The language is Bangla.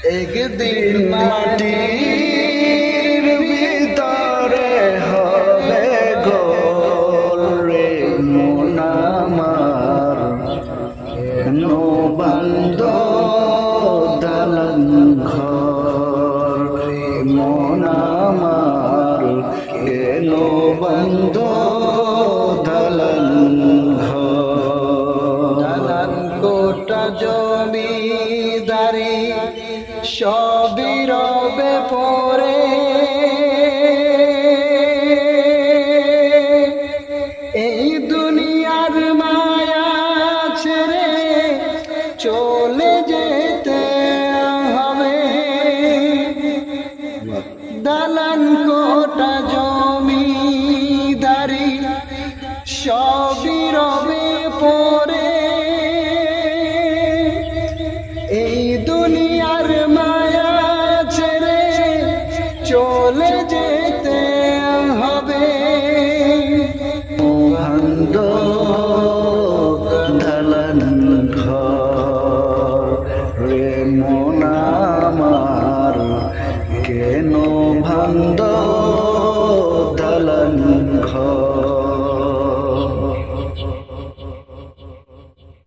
একদিন মাটির ভিতরে হবে গোল রে মন আমার, কেন বান্ধ দালান ঘর রে মন আমার, কেন বান্ধ দালান ঘর। দালান কোটা জমিদারি সবই রবে পরে, এই দুনিয়ার মায়া ছেড়ে চলে যেতে হবে। দালান